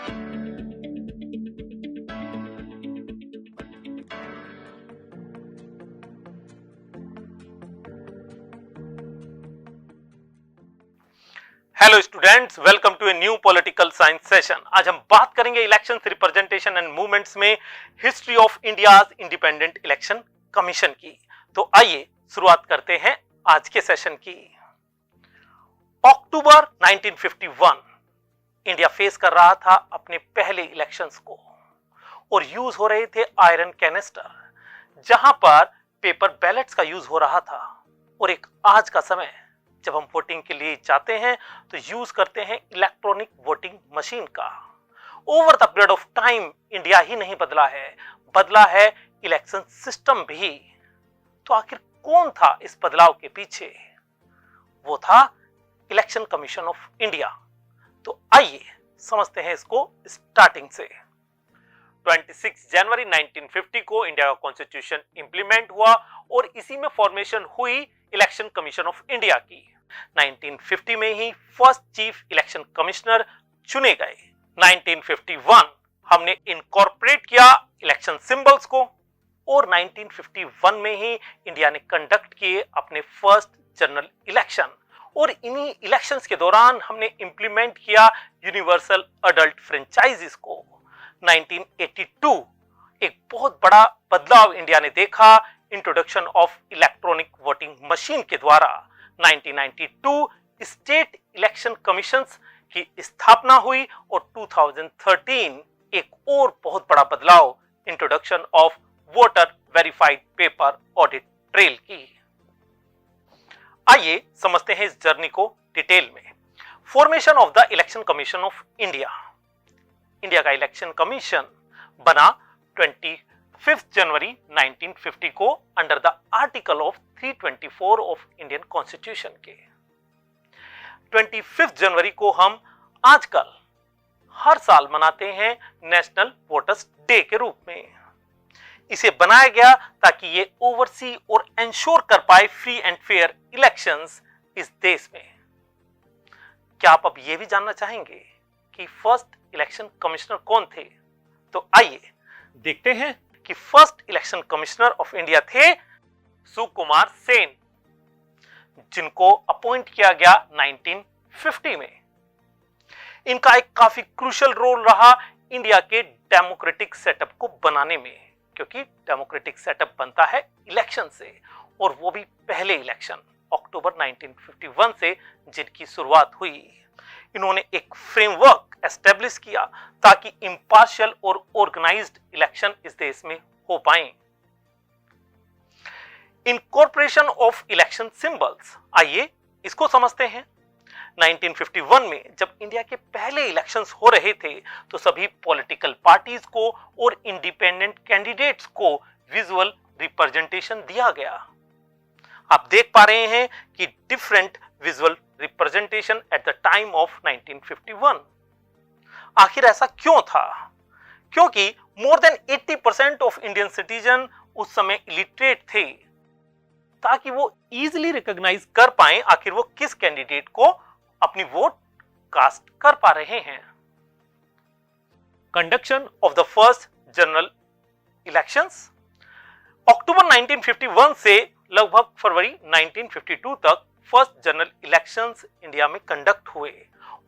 Hello students, welcome to a new political science session. आज हम बात करेंगे इलेक्शन रिप्रेजेंटेशन एंड मूवमेंट्स में history of India's independent election commission की। तो आइए शुरुआत करते हैं आज के सेशन की। अक्टूबर 1951 इंडिया फेस कर रहा था अपने पहले इलेक्शंस को और यूज हो रहे थे आयरन कैनिस्टर, जहां पर पेपर बैलेट्स का यूज हो रहा था। और एक आज का समय जब हम वोटिंग के लिए जाते हैं तो यूज करते हैं इलेक्ट्रॉनिक वोटिंग मशीन का। Over the period of time India ही नहीं बदला है इलेक्शन सिस्टम भी। तो आखिर कौन था इस बदलाव के पीछे? वो था इलेक्शन कमीशन ऑफ इंडिया। तो आइए समझते हैं इसको स्टार्टिंग से। 26 जनवरी 1950 को इंडिया का कॉन्स्टिट्यूशन इंप्लीमेंट हुआ और इसी में फॉर्मेशन हुई इलेक्शन कमीशन ऑफ इंडिया की। 1950 में ही फर्स्ट चीफ इलेक्शन कमिश्नर चुने गए। 1951 हमने इनकॉर्पोरेट किया इलेक्शन सिंबल्स को और 1951 में ही इंडिया ने कंडक्ट किए अपने फर्स्ट जनरल इलेक्शन। और इन्हीं इलेक्शंस के दौरान हमने इंप्लीमेंट किया यूनिवर्सल अडल्ट फ्रेंचाइजीज को। 1982 एक बहुत बड़ा बदलाव इंडिया ने देखा introduction of electronic voting machine के द्वारा। 1992 स्टेट इलेक्शन कमीशंस की स्थापना हुई और 2013 एक और बहुत बड़ा बदलाव introduction of voter verified paper audit trail की। आइए समझते हैं इस जर्नी को डिटेल में। Formation of the election commission of India. India का इलेक्शन कमीशन बना 25 जनवरी 1950 को under the article of 324 of Indian constitution के। 25 जनवरी को हम आजकल हर साल मनाते हैं नेशनल वोटर्स डे के रूप में। इसे बनाया गया ताकि ये ओवरसी और इंश्योर कर पाए फ्री एंड फेयर इलेक्शंस इस देश में। क्या आप अब ये भी जानना चाहेंगे कि फर्स्ट इलेक्शन कमिश्नर कौन थे? तो आइए देखते हैं कि first election commissioner of India थे सुकुमार सेन, जिनको अपॉइंट किया गया 1950 में। इनका एक काफी क्रूशियल रोल रहा इंडिया के डेमोक्रेटिक सेटअप को बनाने में, क्योंकि डेमोक्रेटिक सेटअप बनता है इलेक्शन से, और वो भी पहले इलेक्शन अक्टूबर 1951 से जिनकी शुरुआत हुई। इन्होंने एक फ्रेमवर्क एस्टेब्लिश किया ताकि इंपार्शियल और ऑर्गेनाइज्ड इलेक्शन इस देश में हो पाए। इनकॉर्पोरेशन ऑफ इलेक्शन सिंबल्स, आइए इसको समझते हैं। 1951 में जब इंडिया के पहले इलेक्शंस हो रहे थे तो सभी पॉलिटिकल पार्टीज को और इंडिपेंडेंट कैंडिडेट्स को विजुअल रिप्रेजेंटेशन दिया गया। आप देख पा रहे हैं कि different visual representation at the time of 1951। आखिर ऐसा क्यों था? क्योंकि more than 80% of Indian citizen उस समय इलिटरेट थे, ताकि वो इजीली रिकॉग्नाइज कर पाएं आखिर वो किस कैंडिडेट को अपनी वोट कास्ट कर पा रहे हैं। Conduction of the first general elections October 1951 से लगभग फरवरी 1952 तक फर्स्ट जनरल इलेक्शंस इंडिया में कंडक्ट हुए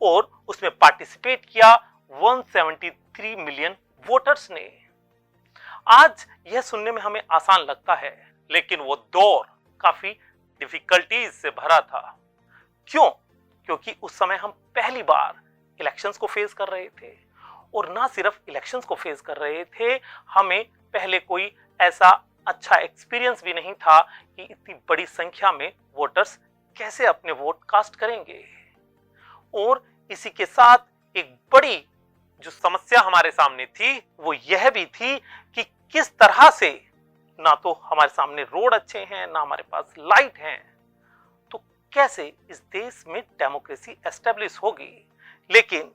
और उसमें पार्टिसिपेट किया 173 मिलियन वोटर्स ने। आज यह सुनने में हमें आसान लगता है, लेकिन वो दौर काफी डिफिकल्टीज से भरा था। क्यों? क्योंकि उस समय हम पहली बार इलेक्शंस को फेस कर रहे थे, और ना सिर्फ इलेक्शंस को फेस कर रहे थे, हमें पहले कोई ऐसा अच्छा एक्सपीरियंस भी नहीं था कि इतनी बड़ी संख्या में वोटर्स कैसे अपने वोट कास्ट करेंगे। और इसी के साथ एक बड़ी जो समस्या हमारे सामने थी वो यह भी थी कि किस तरह से ना तो हमारे सामने रोड अच्छे हैं, ना हमारे पास लाइट हैं, तो कैसे इस देश में डेमोक्रेसी एस्टेब्लिश होगी। लेकिन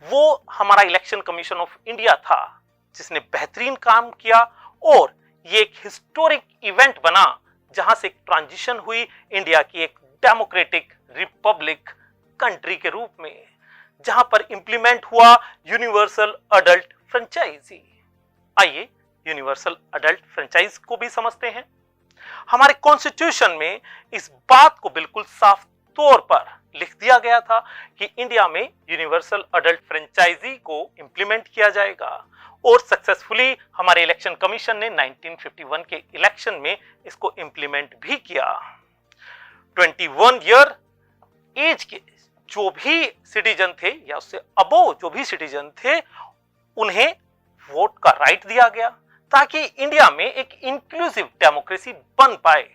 वो हमारा इलेक्शन कमीशन ऑफ इंडिया था जिसने बेहतरीन काम किया, और ये एक हिस्टोरिक इवेंट बना जहां से एक ट्रांजिशन हुई इंडिया की एक डेमोक्रेटिक रिपब्लिक कंट्री के रूप में, जहां पर इंप्लीमेंट हुआ यूनिवर्सल अडल्ट फ्रेंचाइजी। आइए यूनिवर्सल अडल्ट फ्रेंचाइज को भी समझते हैं। हमारे कॉन्स्टिट्यूशन में इस बात को बिल्कुल साफ तौर पर लिख दिया गया था कि इंडिया में यूनिवर्सल अडल्ट फ्रेंचाइजी को इंप्लीमेंट किया जाएगा और सक्सेसफुली हमारे इलेक्शन कमीशन ने 1951 के इलेक्शन में इसको इंप्लीमेंट भी किया। 21 ईयर एज के जो भी सिटीजन थे या उससे अबोव जो भी सिटीजन थे उन्हें वोट का राइट दिया गया ताकि इंडिया में एक इंक्लूसिव डेमोक्रेसी बन पाए।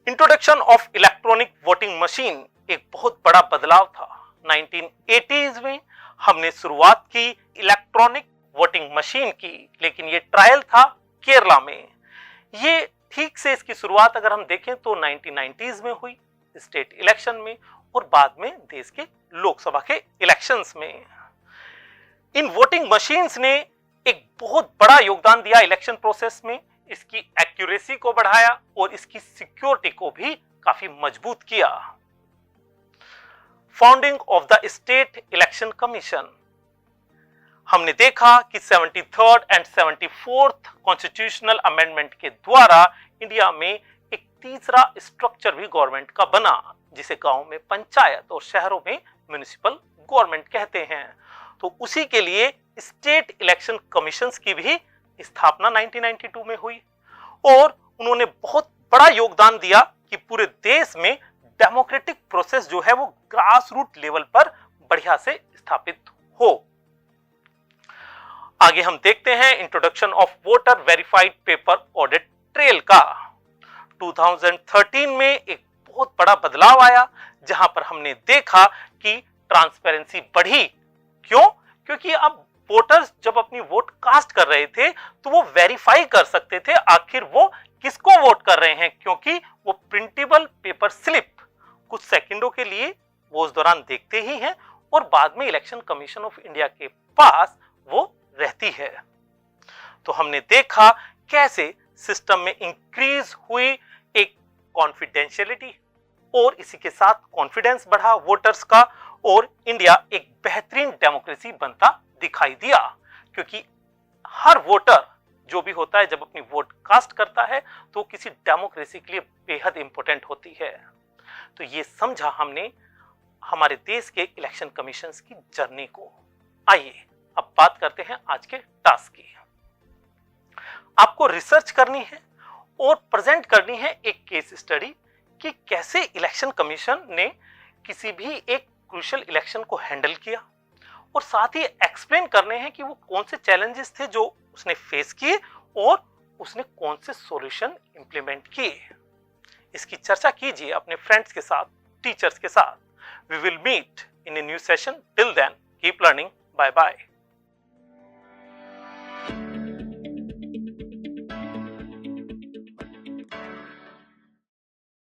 Introduction of electronic voting machine एक बहुत बड़ा बदलाव था। 1980s में हमने शुरुआत की इलेक्ट्रॉनिक वोटिंग मशीन की, लेकिन ये ट्रायल था केरला में। ये ठीक से इसकी शुरुआत अगर हम देखें तो 1990s में हुई स्टेट इलेक्शन में और बाद में देश के लोकसभा के इलेक्शंस में। इन वोटिंग मशीन्स ने एक बहुत बड़ा योगदान दिया इलेक्शन प्रोसेस में, इसकी एक्यूरेसी को बढ़ाया और इसकी सिक्योरिटी को भी काफी मजबूत किया। Founding of the state election commission, हमने देखा कि 73rd and 74th constitutional amendment के द्वारा इंडिया में एक तीसरा स्ट्रक्चर भी गवर्नमेंट का बना, जिसे गांव में पंचायत और शहरों में म्युनिसिपल गवर्नमेंट कहते हैं। तो उसी के लिए स्टेट इलेक्शन कमीशंस की भी स्थापना 1992 में हुई और उन्होंने बहुत बड़ा योगदान दिया कि पूरे देश में डेमोक्रेटिक प्रोसेस जो है वो ग्रास रूट लेवल पर बढ़िया से स्थापित हो। आगे हम देखते हैं introduction of voter verified paper audit trail का। 2013 में एक बहुत बड़ा बदलाव आया जहां पर हमने देखा कि ट्रांसपेरेंसी बढ़ी। क्यों? क्योंकि अब वोटर्स जब अपनी वोट कास्ट कर रहे थे तो वो वेरीफाई कर सकते थे आखिर वो किसको वोट कर रहे हैं, क्योंकि वो प्रिंटेबल पेपर स्लिप कुछ सेकंडों के लिए वो उस दौरान देखते ही हैं और बाद में इलेक्शन कमीशन ऑफ इंडिया के पास वो रहती है। तो हमने देखा कैसे सिस्टम में इंक्रीज हुई एक कॉन्फिडेंशियलिटी और इसी के साथ कॉन्फिडेंस बढ़ा वोटर्स का और इंडिया एक बेहतरीन डेमोक्रेसी बनता दिखाई दिया, क्योंकि हर वोटर जो भी होता है जब अपनी वोट कास्ट करता है तो किसी डेमोक्रेसी के लिए बेहद इंपॉर्टेंट होती है। तो ये समझा हमने हमारे देश के इलेक्शन कमीशंस की जर्नी को। आइए अब बात करते हैं आज के टास्क की। आपको रिसर्च करनी है और प्रेजेंट करनी है एक केस स्टडी कि कैसे इलेक्शन कमीशन ने किसी भी एक क्रूशियल इलेक्शन को हैंडल किया और साथ ही एक्सप्लेन करने हैं कि वो कौन से चैलेंजेस थे जो उसने फेस किए और उसने कौन से सॉल्यूशन इंप्लीमेंट किए। इसकी चर्चा कीजिए अपने फ्रेंड्स के साथ, टीचर्स के साथ। We will meet in a new session. Till then keep learning. Bye bye.